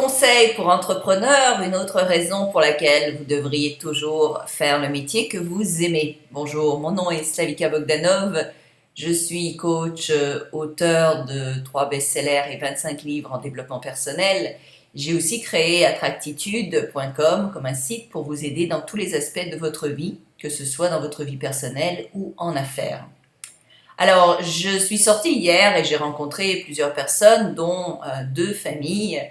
Conseil pour entrepreneurs, une autre raison pour laquelle vous devriez toujours faire le métier que vous aimez. Bonjour, mon nom est Slavika Bogdanov, je suis coach, auteur de 3 best-sellers et 25 livres en développement personnel. J'ai aussi créé attractitude.com comme un site pour vous aider dans tous les aspects de votre vie, que ce soit dans votre vie personnelle ou en affaires. Alors, je suis sortie hier et j'ai rencontré plusieurs personnes, dont 2 familles.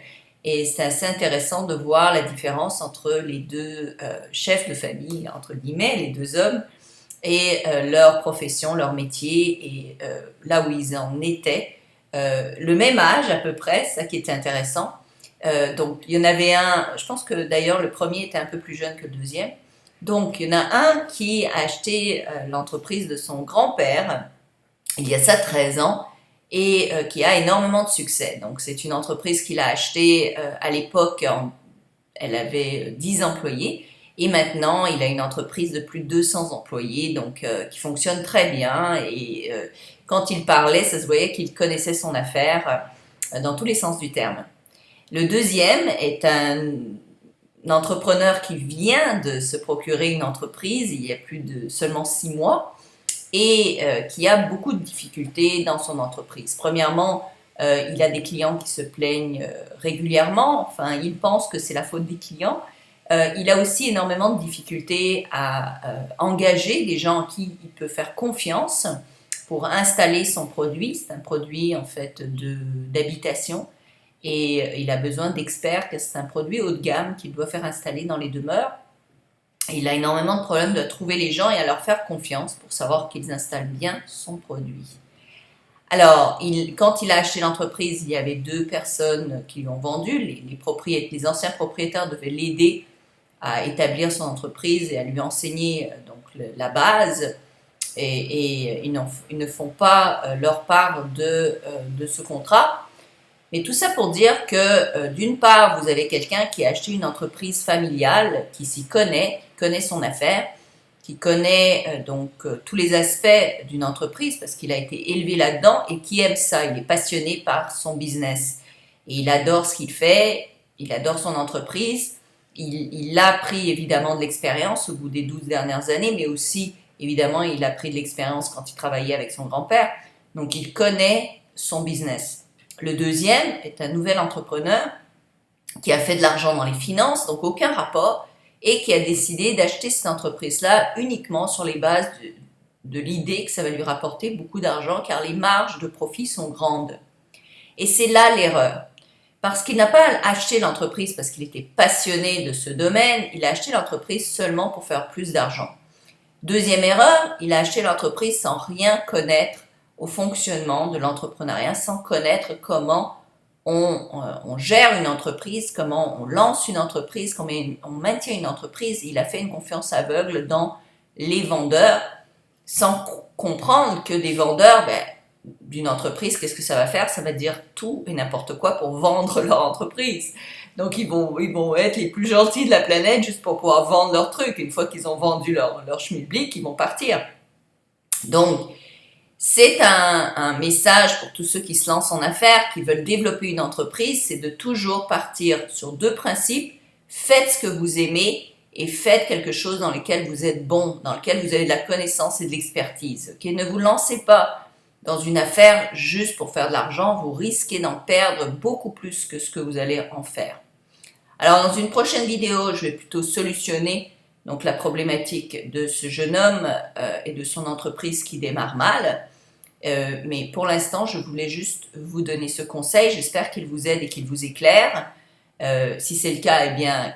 Et c'est assez intéressant de voir la différence entre les deux chefs de famille, entre guillemets, les 2 hommes, et leur profession, leur métier, et là où ils en étaient. Le même âge à peu près, ça qui était intéressant. Donc, il y en avait un, je pense que d'ailleurs le premier était un peu plus jeune que le deuxième. Donc, il y en a un qui a acheté l'entreprise de son grand-père, il y a ça 13 ans, et qui a énormément de succès. Donc c'est une entreprise qu'il a achetée à l'époque, elle avait 10 employés, et maintenant il a une entreprise de plus de 200 employés, donc qui fonctionne très bien, et quand il parlait, ça se voyait qu'il connaissait son affaire dans tous les sens du terme. Le deuxième est un entrepreneur qui vient de se procurer une entreprise il y a plus de seulement 6 mois, et qui a beaucoup de difficultés dans son entreprise. Premièrement, il a des clients qui se plaignent régulièrement, enfin, il pense que c'est la faute des clients. Il a aussi énormément de difficultés à engager des gens à qui il peut faire confiance pour installer son produit. C'est un produit en fait d'habitation, et il a besoin d'experts, car c'est un produit haut de gamme qu'il doit faire installer dans les demeures. Il a énormément de problèmes de trouver les gens et à leur faire confiance pour savoir qu'ils installent bien son produit. Alors, quand il a acheté l'entreprise, il y avait 2 personnes qui lui ont vendu. Les anciens propriétaires devaient l'aider à établir son entreprise et à lui enseigner la base. Et ils ne font pas leur part de ce contrat. Mais tout ça pour dire que, d'une part, vous avez quelqu'un qui a acheté une entreprise familiale, qui s'y connaît, qui connaît son affaire, qui connaît tous les aspects d'une entreprise parce qu'il a été élevé là-dedans et qui aime ça. Il est passionné par son business et il adore ce qu'il fait, il adore son entreprise. Il a pris évidemment de l'expérience au bout des 12 dernières années, mais aussi, évidemment, il a pris de l'expérience quand il travaillait avec son grand-père. Donc, il connaît son business. Le deuxième est un nouvel entrepreneur qui a fait de l'argent dans les finances, donc aucun rapport, et qui a décidé d'acheter cette entreprise-là uniquement sur les bases de l'idée que ça va lui rapporter beaucoup d'argent, car les marges de profit sont grandes. Et c'est là l'erreur, parce qu'il n'a pas acheté l'entreprise parce qu'il était passionné de ce domaine, il a acheté l'entreprise seulement pour faire plus d'argent. Deuxième erreur, il a acheté l'entreprise sans rien connaître au fonctionnement de l'entrepreneuriat, sans connaître comment on gère une entreprise, comment on lance une entreprise, comment on maintient une entreprise. Il a fait une confiance aveugle dans les vendeurs, sans comprendre que des vendeurs, d'une entreprise, qu'est-ce que ça va faire? Ça va dire tout et n'importe quoi pour vendre leur entreprise. Donc ils vont être les plus gentils de la planète juste pour pouvoir vendre leur truc. Une fois qu'ils ont vendu leur schmilblick, ils vont partir. Donc, c'est un message pour tous ceux qui se lancent en affaires, qui veulent développer une entreprise, c'est de toujours partir sur 2 principes. Faites ce que vous aimez et faites quelque chose dans lequel vous êtes bon, dans lequel vous avez de la connaissance et de l'expertise. Okay? Ne vous lancez pas dans une affaire juste pour faire de l'argent, vous risquez d'en perdre beaucoup plus que ce que vous allez en faire. Alors dans une prochaine vidéo, je vais plutôt solutionner donc la problématique de ce jeune homme et de son entreprise qui démarre mal. Mais pour l'instant, je voulais juste vous donner ce conseil. J'espère qu'il vous aide et qu'il vous éclaire. Si c'est le cas, eh bien,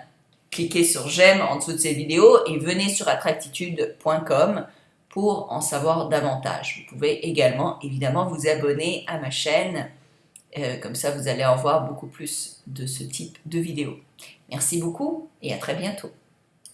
cliquez sur j'aime en dessous de cette vidéo et venez sur attractitude.com pour en savoir davantage. Vous pouvez également, évidemment, vous abonner à ma chaîne. Comme ça, vous allez en voir beaucoup plus de ce type de vidéos. Merci beaucoup et à très bientôt.